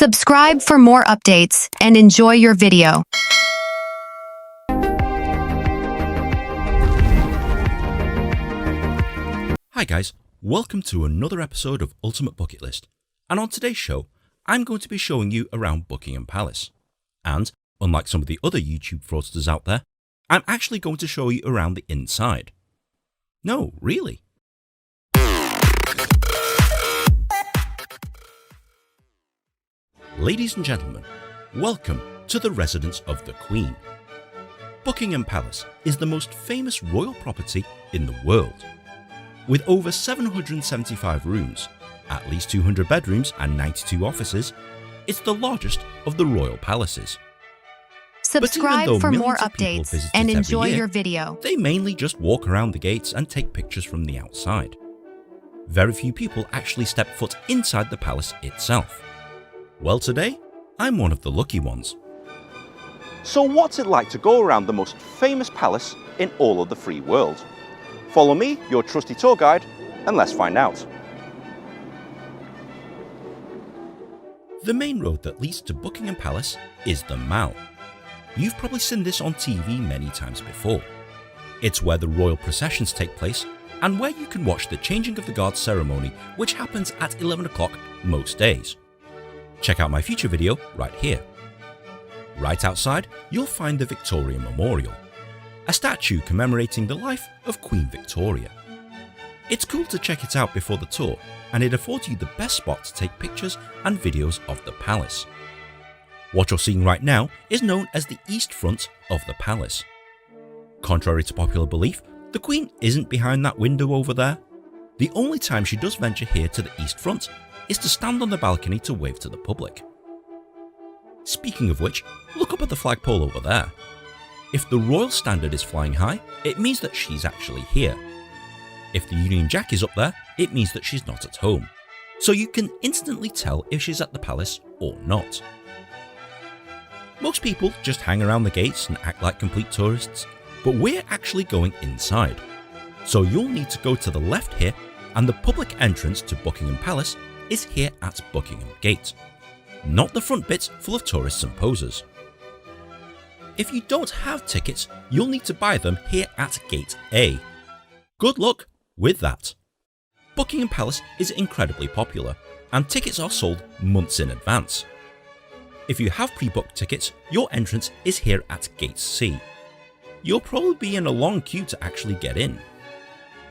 Subscribe for more updates and enjoy your video. Hi guys, welcome to another episode of Ultimate Bucket List, and on today's show, I'm going to be showing you around Buckingham Palace. And, unlike some of the other YouTube fraudsters out there, I'm actually going to show you around the inside. No, really. Ladies and gentlemen, welcome to the residence of the Queen. Buckingham Palace is the most famous royal property in the world. With over 775 rooms, at least 200 bedrooms and 92 offices, it's the largest of the royal palaces. Subscribe for more But even though millions of people updates visit and it every enjoy year, your video. They mainly just walk around the gates and take pictures from the outside. Very few people actually step foot inside the palace itself. Well, today, I'm one of the lucky ones. So what's it like to go around the most famous palace in all of the free world? Follow me, your trusty tour guide, and let's find out. The main road that leads to Buckingham Palace is the Mall. You've probably seen this on TV many times before. It's where the royal processions take place and where you can watch the changing of the guard ceremony, which happens at 11 o'clock most days. Check out my future video right here. Right outside, you'll find the Victoria Memorial, a statue commemorating the life of Queen Victoria. It's cool to check it out before the tour, and it affords you the best spot to take pictures and videos of the palace. What you're seeing right now is known as the east front of the palace. Contrary to popular belief, the Queen isn't behind that window over there. The only time she does venture here to the east front is to stand on the balcony to wave to the public. Speaking of which, look up at the flagpole over there. If the royal standard is flying high, it means that she's actually here. If the Union Jack is up there, it means that she's not at home. So you can instantly tell if she's at the palace or not. Most people just hang around the gates and act like complete tourists, but we're actually going inside. So you'll need to go to the left here, and the public entrance to Buckingham Palace is here at Buckingham Gate, not the front bit full of tourists and posers. If you don't have tickets, you'll need to buy them here at Gate A. Good luck with that. Buckingham Palace is incredibly popular, and tickets are sold months in advance. If you have pre-booked tickets, your entrance is here at Gate C. You'll probably be in a long queue to actually get in.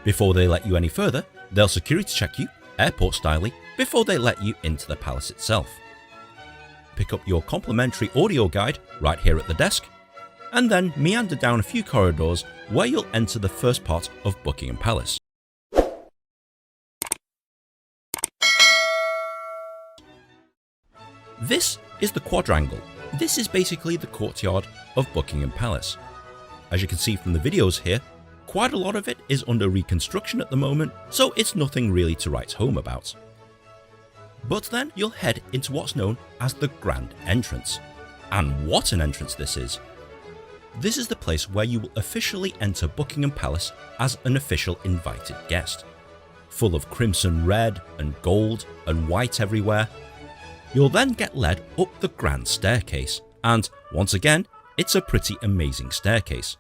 Before they let you any further, they'll security check you, airport style, before they let you into the palace itself. Pick up your complimentary audio guide right here at the desk, and then meander down a few corridors where you'll enter the first part of Buckingham Palace. This is the quadrangle. This is basically the courtyard of Buckingham Palace. As you can see from the videos here, quite a lot of it is under reconstruction at the moment, so it's nothing really to write home about. But then you'll head into what's known as the Grand Entrance. And what an entrance this is! This is the place where you will officially enter Buckingham Palace as an official invited guest. Full of crimson red and gold and white everywhere. You'll then get led up the grand staircase, and once again, it's a pretty amazing staircase.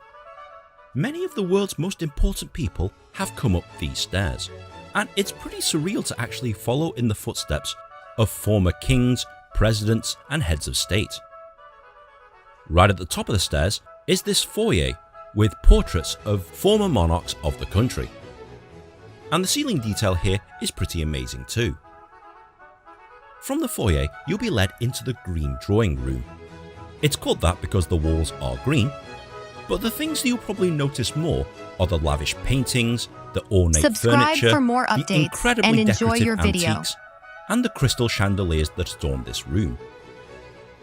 Many of the world's most important people have come up these stairs, and it's pretty surreal to actually follow in the footsteps of former kings, presidents, and heads of state. Right at the top of the stairs is this foyer with portraits of former monarchs of the country. And the ceiling detail here is pretty amazing too. From the foyer, you'll be led into the green drawing room. It's called that because the walls are green, but the things that you'll probably notice more are the lavish paintings, the ornate Subscribe furniture, for more the updates incredibly and enjoy decorative your video. antiques, and the crystal chandeliers that adorn this room.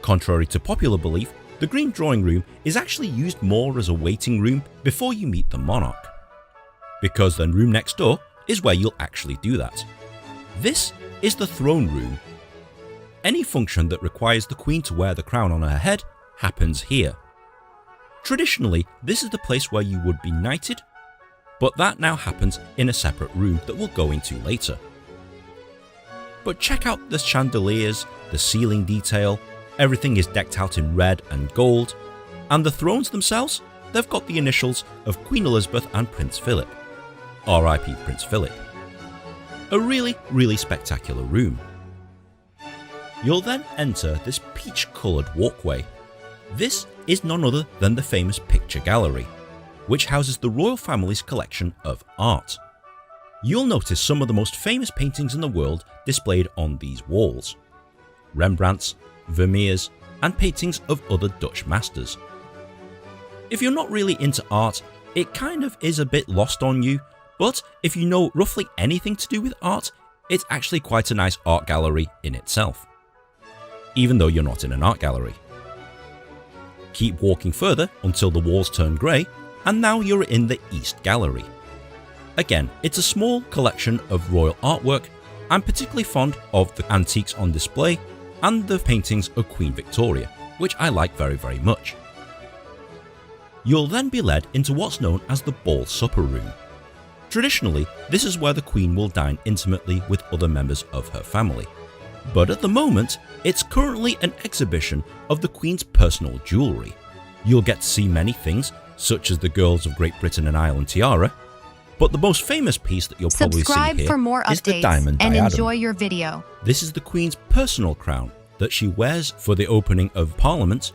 Contrary to popular belief, the green drawing room is actually used more as a waiting room before you meet the monarch. Because the room next door is where you'll actually do that. This is the throne room. Any function that requires the Queen to wear the crown on her head happens here. Traditionally, this is the place where you would be knighted, but that now happens in a separate room that we'll go into later. But check out the chandeliers, the ceiling detail, everything is decked out in red and gold, and the thrones themselves, they've got the initials of Queen Elizabeth and Prince Philip. R.I.P. Prince Philip. A really spectacular room. You'll then enter this peach-coloured walkway. This is none other than the famous picture gallery, which houses the royal family's collection of art. You'll notice some of the most famous paintings in the world displayed on these walls. Rembrandts, Vermeers, and paintings of other Dutch masters. If you're not really into art, it kind of is a bit lost on you, but if you know roughly anything to do with art, it's actually quite a nice art gallery in itself. Even though you're not in an art gallery. Keep walking further until the walls turn grey, and now you're in the East Gallery. Again, it's a small collection of royal artwork. I'm particularly fond of the antiques on display and the paintings of Queen Victoria, which I like very much. You'll then be led into what's known as the Ball Supper Room. Traditionally, this is where the Queen will dine intimately with other members of her family. But at the moment, it's currently an exhibition of the Queen's personal jewellery. You'll get to see many things, such as the Girls of Great Britain and Ireland tiara, but the most famous piece that you'll probably see here for more is the updates diamond and diadem. enjoy your video. This is the Queen's personal crown that she wears for the opening of Parliament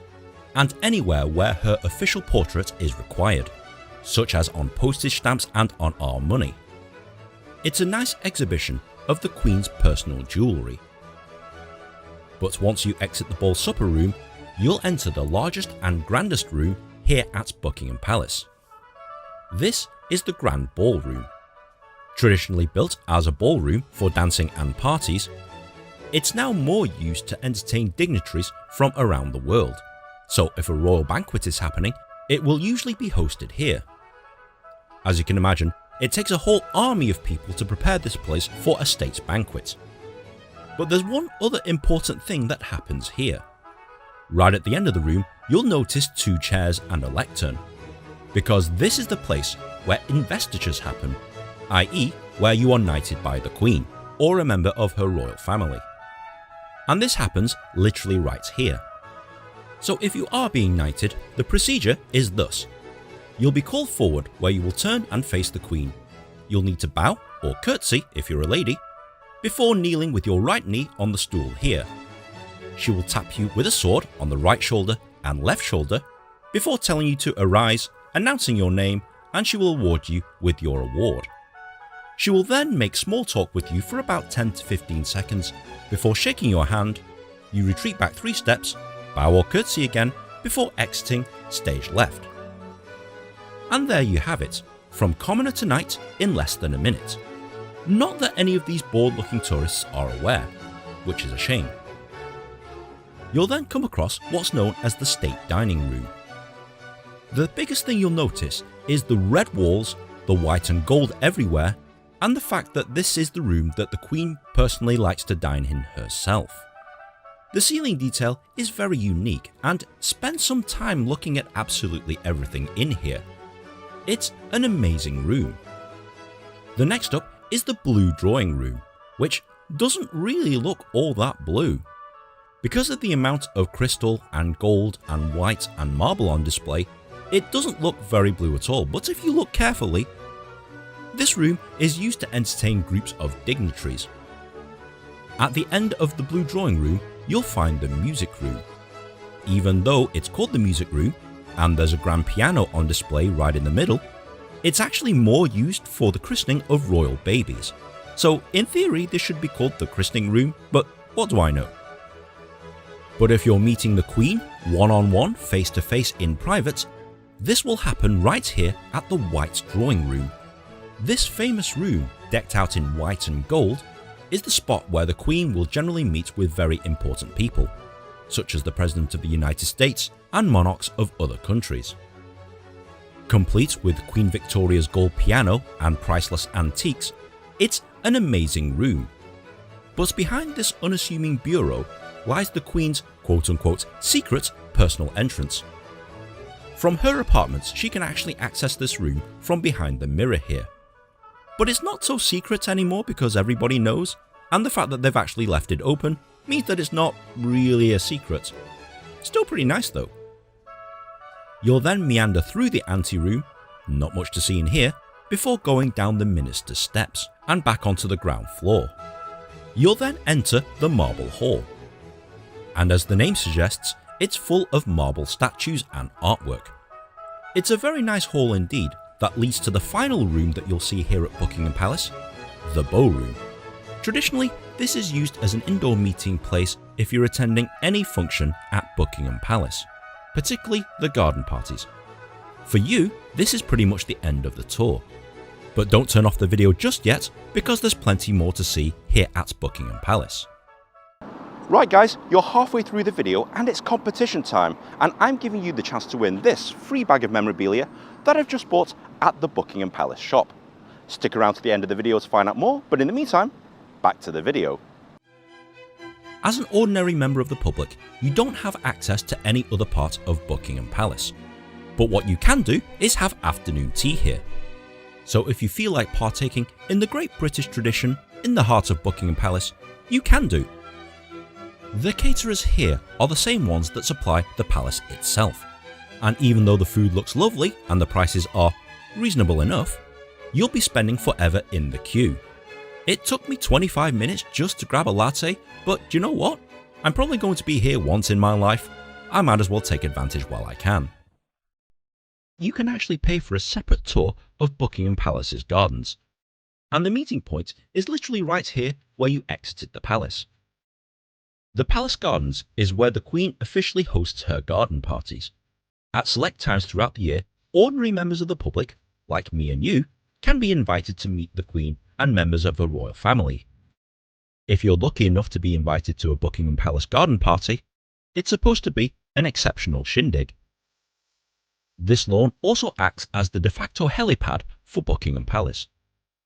and anywhere where her official portrait is required, such as on postage stamps and on our money. It's a nice exhibition of the Queen's personal jewellery. But once you exit the Ball Supper Room, you'll enter the largest and grandest room here at Buckingham Palace. This is the Grand Ballroom. Traditionally built as a ballroom for dancing and parties, it's now more used to entertain dignitaries from around the world. So if a royal banquet is happening, it will usually be hosted here. As you can imagine, it takes a whole army of people to prepare this place for a state banquet. But there's one other important thing that happens here. Right at the end of the room, you'll notice 2 chairs and a lectern, because this is the place where investitures happen, i.e. where you are knighted by the Queen or a member of her royal family. And this happens literally right here. So if you are being knighted, the procedure is thus. You'll be called forward where you will turn and face the Queen. You'll need to bow or curtsy if you're a lady, before kneeling with your right knee on the stool here. She will tap you with a sword on the right shoulder and left shoulder before telling you to arise, announcing your name, and she will award you with your award. She will then make small talk with you for about 10 to 15 seconds before shaking your hand. You retreat back 3 steps, bow or curtsy again before exiting stage left. And there you have it, from commoner to knight in less than a minute. Not that any of these bored-looking tourists are aware, which is a shame. You'll then come across what's known as the State Dining Room. The biggest thing you'll notice is the red walls, the white and gold everywhere, and the fact that this is the room that the Queen personally likes to dine in herself. The ceiling detail is very unique, and spend some time looking at absolutely everything in here. It's an amazing room. The next up is the Blue Drawing Room, which doesn't really look all that blue. Because of the amount of crystal and gold and white and marble on display, it doesn't look very blue at all, but if you look carefully, this room is used to entertain groups of dignitaries. At the end of the Blue Drawing Room, you'll find the Music Room. Even though it's called the Music Room, and there's a grand piano on display right in the middle, it's actually more used for the christening of royal babies. So in theory, this should be called the Christening Room, but what do I know? But if you're meeting the Queen one-on-one, face-to-face in private, this will happen right here at the White Drawing Room. This famous room, decked out in white and gold, is the spot where the Queen will generally meet with very important people, such as the President of the United States and monarchs of other countries. Complete with Queen Victoria's gold piano and priceless antiques, it's an amazing room. But behind this unassuming bureau lies the Queen's quote-unquote secret personal entrance. From her apartments, she can actually access this room from behind the mirror here. But it's not so secret anymore because everybody knows. and the fact that they've actually left it open means that it's not really a secret. Still pretty nice though. You'll then meander through the anteroom, not much to see in here, before going down the minister's steps and back onto the ground floor. You'll then enter the Marble Hall. And as the name suggests, it's full of marble statues and artwork. It's a very nice hall indeed that leads to the final room that you'll see here at Buckingham Palace, the Ballroom. Traditionally, this is used as an indoor meeting place if you're attending any function at Buckingham Palace, particularly the garden parties. For you, this is pretty much the end of the tour. But don't turn off the video just yet, because there's plenty more to see here at Buckingham Palace. Right guys, you're halfway through the video and it's competition time, and I'm giving you the chance to win this free bag of memorabilia that I've just bought at the Buckingham Palace shop. Stick around to the end of the video to find out more, but in the meantime, back to the video. As an ordinary member of the public, you don't have access to any other part of Buckingham Palace. But what you can do is have afternoon tea here. So if you feel like partaking in the great British tradition in the heart of Buckingham Palace, you can do. The caterers here are the same ones that supply the palace itself. And even though the food looks lovely and the prices are reasonable enough, you'll be spending forever in the queue. It took me 25 minutes just to grab a latte, but do you know what? I'm probably going to be here once in my life. I might as well take advantage while I can. You can actually pay for a separate tour of Buckingham Palace's gardens. And the meeting point is literally right here where you exited the palace. The Palace Gardens is where the Queen officially hosts her garden parties. At select times throughout the year, ordinary members of the public, like me and you, can be invited to meet the Queen and members of her royal family. If you're lucky enough to be invited to a Buckingham Palace garden party, it's supposed to be an exceptional shindig. This lawn also acts as the de facto helipad for Buckingham Palace.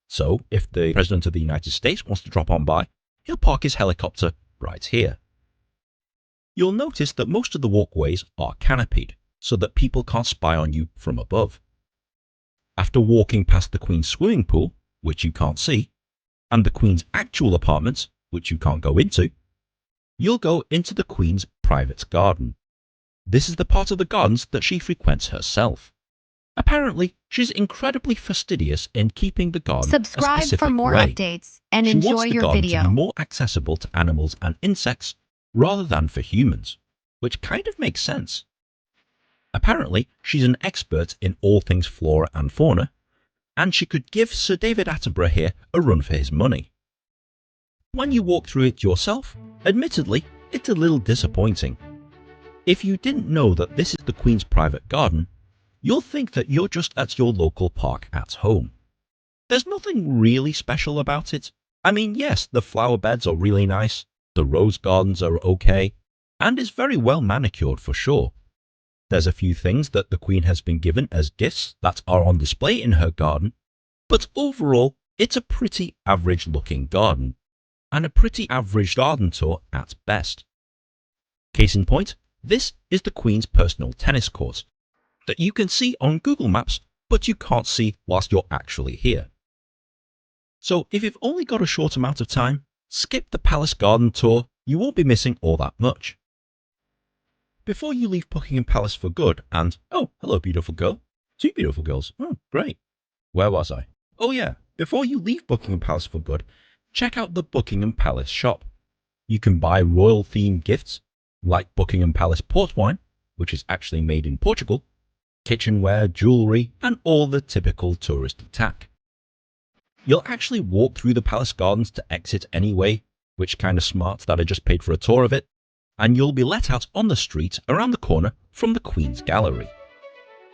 So, if the President of the United States wants to drop on by, he'll park his helicopter right here. You'll notice that most of the walkways are canopied, so that people can't spy on you from above. After walking past the Queen's swimming pool, which you can't see, and the Queen's actual apartments, which you can't go into, you'll go into the Queen's private garden. This is the part of the gardens that she frequents herself. Apparently, she's incredibly fastidious in keeping the garden Subscribe a specific for more way. updates and She enjoy wants the your garden video. to be more accessible to animals and insects rather than for humans, which kind of makes sense. Apparently, she's an expert in all things flora and fauna, and she could give Sir David Attenborough here a run for his money. When you walk through it yourself, admittedly, it's a little disappointing. If you didn't know that this is the Queen's private garden, you'll think that you're just at your local park at home. There's nothing really special about it. I mean, yes, the flower beds are really nice, the rose gardens are okay, and it's very well manicured for sure. There's a few things that the Queen has been given as gifts that are on display in her garden, but overall, it's a pretty average looking garden, and a pretty average garden tour at best. Case in point, this is the Queen's personal tennis court that you can see on Google Maps, but you can't see whilst you're actually here. So if you've only got a short amount of time, skip the Palace Garden tour, you won't be missing all that much. Before you leave Buckingham Palace for good and, oh, hello beautiful girl, 2 beautiful girls, oh great, where was I? Oh yeah, before you leave Buckingham Palace for good, check out the Buckingham Palace shop. You can buy royal themed gifts, like Buckingham Palace port wine, which is actually made in Portugal, kitchenware, jewellery, and all the typical touristy tack. You'll actually walk through the palace gardens to exit anyway, which kind of smart that I just paid for a tour of it, and you'll be let out on the street around the corner from the Queen's Gallery.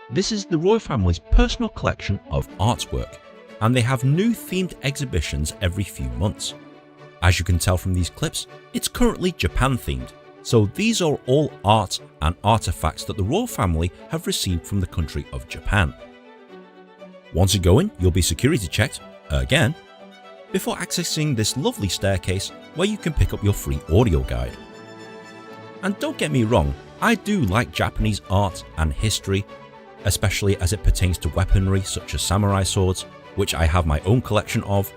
This is the royal family's personal collection of artwork, and they have new themed exhibitions every few months. As you can tell from these clips, it's currently Japan themed, so these are all art and artifacts that the royal family have received from the country of Japan. Once you go in, you'll be security checked, again, before accessing this lovely staircase where you can pick up your free audio guide. And don't get me wrong, I do like Japanese art and history, especially as it pertains to weaponry such as samurai swords, which I have my own collection of.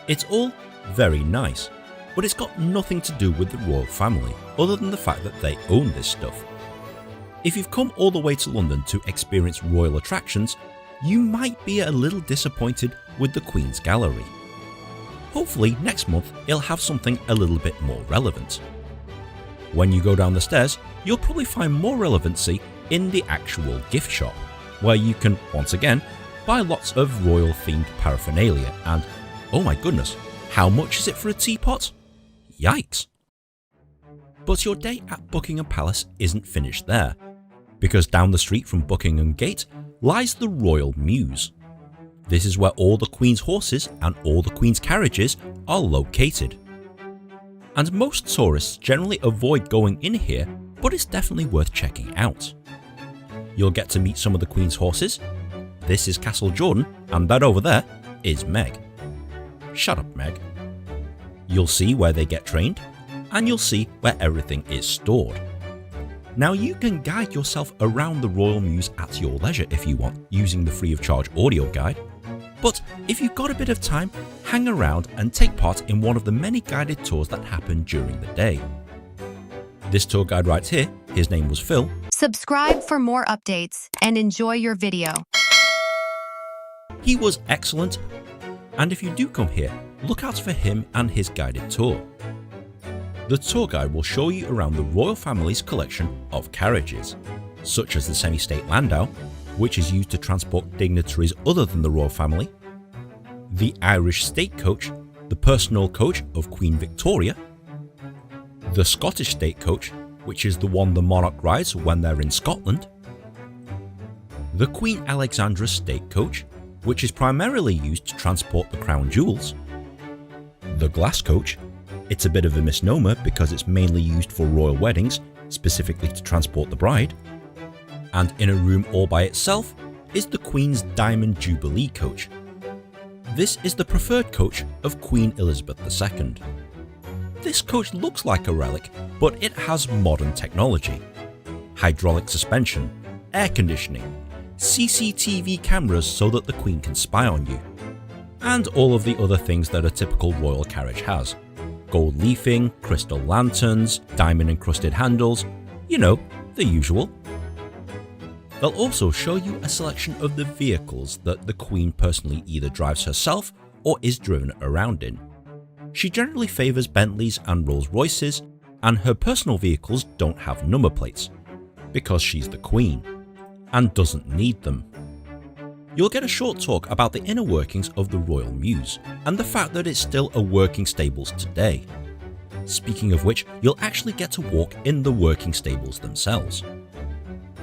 It's all very nice. but it's got nothing to do with the royal family other than the fact that they own this stuff. If you've come all the way to London to experience royal attractions, you might be a little disappointed with the Queen's Gallery. Hopefully next month it'll have something a little bit more relevant. When you go down the stairs, you'll probably find more relevancy in the actual gift shop, where you can, once again, buy lots of royal themed paraphernalia and, oh my goodness, how much is it for a teapot? Yikes! But your day at Buckingham Palace isn't finished there, because down the street from Buckingham Gate lies the Royal Mews. This is where all the Queen's horses and all the Queen's carriages are located. And most tourists generally avoid going in here, but it's definitely worth checking out. You'll get to meet some of the Queen's horses. This is Castle Jordan, and that over there is Meg. Shut up, Meg. You'll see where they get trained, and you'll see where everything is stored. Now you can guide yourself around the Royal Mews at your leisure if you want, using the free of charge audio guide. But if you've got a bit of time, hang around and take part in one of the many guided tours that happen during the day. This tour guide right here, his name was Phil. Subscribe for more updates and enjoy your video. He was excellent, and if you do come here, look out for him and his guided tour. The tour guide will show you around the royal family's collection of carriages, such as the semi-state landau, which is used to transport dignitaries other than the royal family, the Irish state coach, the personal coach of Queen Victoria, the Scottish state coach, which is the one the monarch rides when they're in Scotland, the Queen Alexandra state coach, which is primarily used to transport the crown jewels, the glass coach. It's a bit of a misnomer because it's mainly used for royal weddings, specifically to transport the bride. And in a room all by itself is the Queen's Diamond Jubilee coach. This is the preferred coach of Queen Elizabeth II. This coach looks like a relic, but it has modern technology. Hydraulic suspension, air conditioning, CCTV cameras so that the Queen can spy on you, and all of the other things that a typical royal carriage has. Gold leafing, crystal lanterns, diamond encrusted handles, you know, the usual. They'll also show you a selection of the vehicles that the Queen personally either drives herself or is driven around in. She generally favours Bentleys and Rolls Royces, and her personal vehicles don't have number plates, because she's the Queen, and doesn't need them. You'll get a short talk about the inner workings of the Royal Mews, and the fact that it's still a working stables today. Speaking of which, you'll actually get to walk in the working stables themselves.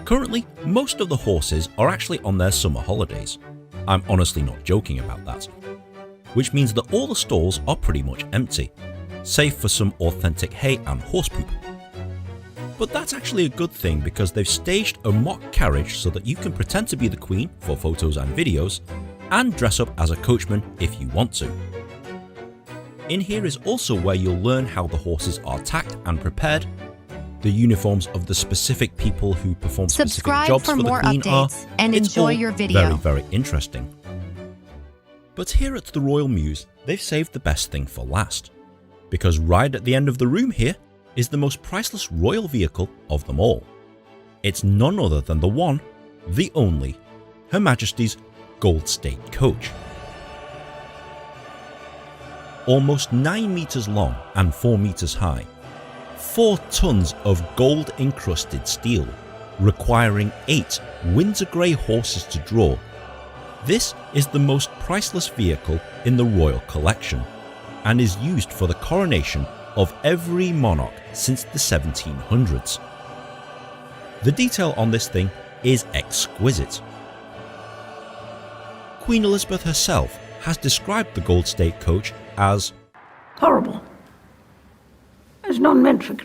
Currently, most of the horses are actually on their summer holidays. I'm honestly not joking about that. Which means that all the stalls are pretty much empty, save for some authentic hay and horse poop. But that's actually a good thing because they've staged a mock carriage so that you can pretend to be the Queen for photos and videos, and dress up as a coachman if you want to. In here is also where you'll learn how the horses are tacked and prepared, the uniforms of the specific people who perform specific jobs for the Queen are. And enjoy your video. Very, very interesting. But here at the Royal Mews, they've saved the best thing for last, because right at the end of the room here is the most priceless royal vehicle of them all. It's none other than the one, the only, Her Majesty's Gold State Coach. Almost 9 meters long and 4 meters high, 4 tons of gold encrusted steel, requiring 8 Windsor Grey horses to draw. This is the most priceless vehicle in the royal collection, and is used for the coronation of every monarch since the 1700s. The detail on this thing is exquisite. Queen Elizabeth herself has described the Gold State Coach as horrible. It's not meant for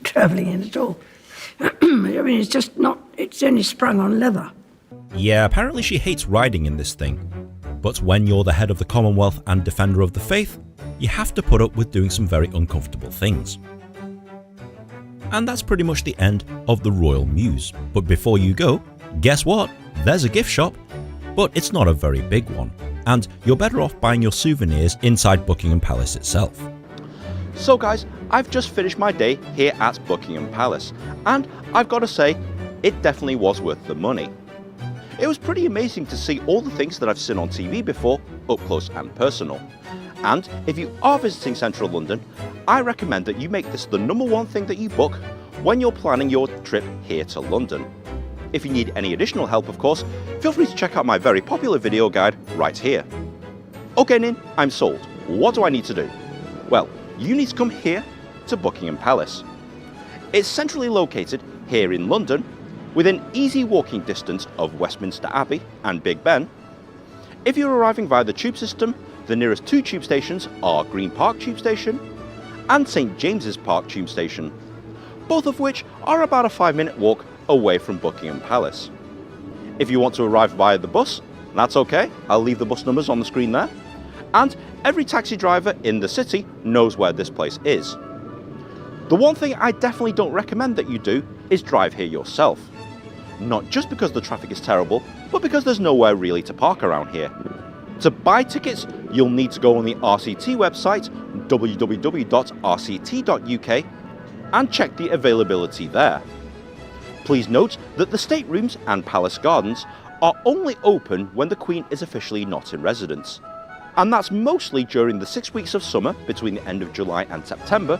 travelling in at all. I mean, it's just not, it's only sprung on leather. Yeah, apparently she hates riding in this thing. But when you're the head of the Commonwealth and defender of the faith, you have to put up with doing some very uncomfortable things. And that's pretty much the end of the Royal Mews. But before you go, guess what? There's a gift shop. But it's not a very big one, and you're better off buying your souvenirs inside Buckingham Palace itself. So guys, I've just finished my day here at Buckingham Palace, and I've got to say, it definitely was worth the money. It was pretty amazing to see all the things that I've seen on TV before, up close and personal. And if you are visiting central London, I recommend that you make this the #1 thing that you book when you're planning your trip here to London. If you need any additional help, of course, feel free to check out my very popular video guide right here. Okay Nin, I'm sold. What do I need to do? Well, you need to come here to Buckingham Palace. It's centrally located here in London, within easy walking distance of Westminster Abbey and Big Ben. If you're arriving via the tube system, the nearest 2 tube stations are Green Park Tube Station and St James's Park Tube Station, both of which are about a 5-minute walk away from Buckingham Palace. If you want to arrive via the bus, that's okay, I'll leave the bus numbers on the screen there. And every taxi driver in the city knows where this place is. The one thing I definitely don't recommend that you do is drive here yourself. Not just because the traffic is terrible, but because there's nowhere really to park around here. To buy tickets, you'll need to go on the RCT website, www.rct.uk, and check the availability there. Please note that the staterooms and palace gardens are only open when the Queen is officially not in residence. And that's mostly during the 6 weeks of summer between the end of July and September,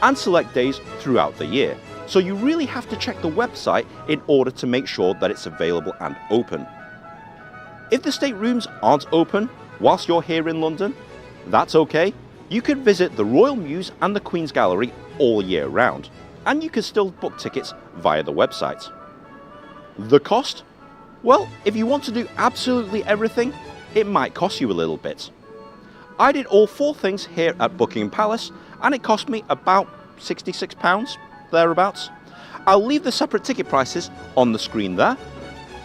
and select days throughout the year. So you really have to check the website in order to make sure that it's available and open. If the staterooms aren't open whilst you're here in London, that's okay. You can visit the Royal Mews and the Queen's Gallery all year round, and you can still book tickets via the website. The cost? Well, if you want to do absolutely everything, it might cost you a little bit. I did all 4 things here at Buckingham Palace, and it cost me about £66, thereabouts. I'll leave the separate ticket prices on the screen there.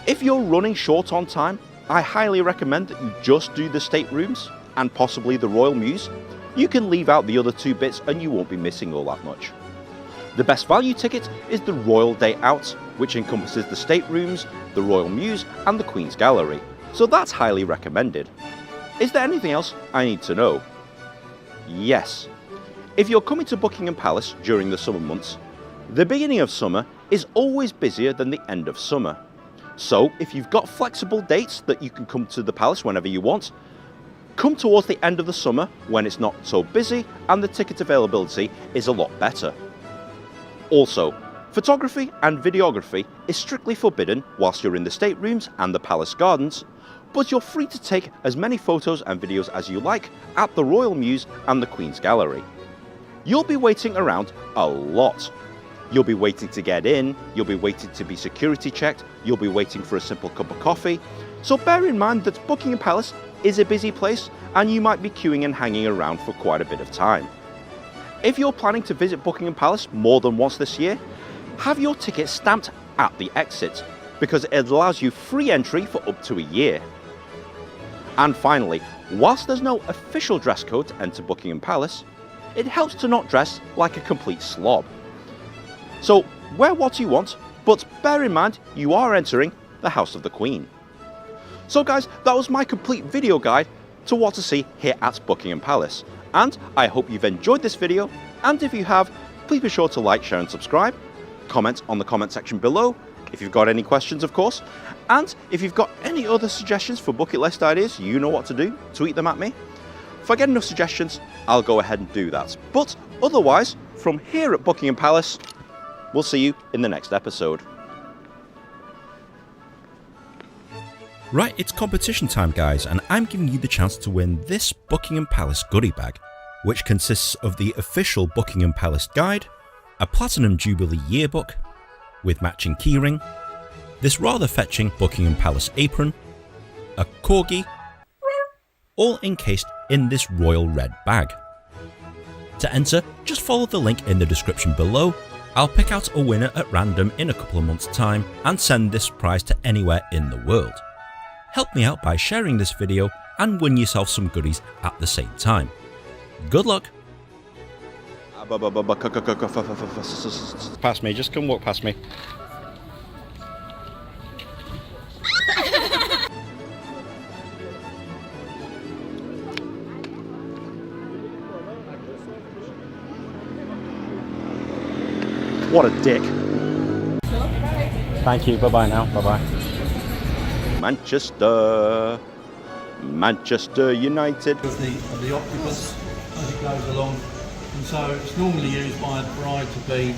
If you're running short on time, I highly recommend that you just do the staterooms and possibly the Royal Mews. You can leave out the other 2 bits and you won't be missing all that much. The best value ticket is the Royal Day Out, which encompasses the staterooms, the Royal Mews and the Queen's Gallery, so that's highly recommended. Is there anything else I need to know? Yes. If you're coming to Buckingham Palace during the summer months, the beginning of summer is always busier than the end of summer. So if you've got flexible dates that you can come to the palace whenever you want, come towards the end of the summer when it's not so busy and the ticket availability is a lot better. Also, photography and videography is strictly forbidden whilst you're in the staterooms and the palace gardens, but you're free to take as many photos and videos as you like at the Royal Mews and the Queen's Gallery. You'll be waiting around a lot. You'll be waiting to get in, you'll be waiting to be security checked, you'll be waiting for a simple cup of coffee. So bear in mind that Buckingham Palace is a busy place and you might be queuing and hanging around for quite a bit of time. If you're planning to visit Buckingham Palace more than once this year, have your ticket stamped at the exit, because it allows you free entry for up to a year. And finally, whilst there's no official dress code to enter Buckingham Palace, it helps to not dress like a complete slob. So wear what you want, but bear in mind you are entering the House of the Queen. So guys, that was my complete video guide to what to see here at Buckingham Palace. And I hope you've enjoyed this video, and if you have, please be sure to like, share and subscribe. Comment on the comment section below if you've got any questions, of course. And if you've got any other suggestions for bucket list ideas, you know what to do, tweet them at me. If I get enough suggestions, I'll go ahead and do that. But otherwise, from here at Buckingham Palace, we'll see you in the next episode. Right, it's competition time guys, and I'm giving you the chance to win this Buckingham Palace goodie bag, which consists of the official Buckingham Palace guide, a Platinum Jubilee yearbook with matching keyring, this rather fetching Buckingham Palace apron, a corgi, all encased in this royal red bag. To enter, just follow the link in the description below. I'll pick out a winner at random in a couple of months' time and send this prize to anywhere in the world. Help me out by sharing this video and win yourself some goodies at the same time. Good luck! Past me, just come walk past me. What a dick. Thank you. Bye-bye now. Bye-bye. Manchester United. Of the occupants as it goes along, and so it's normally used by a bride to be.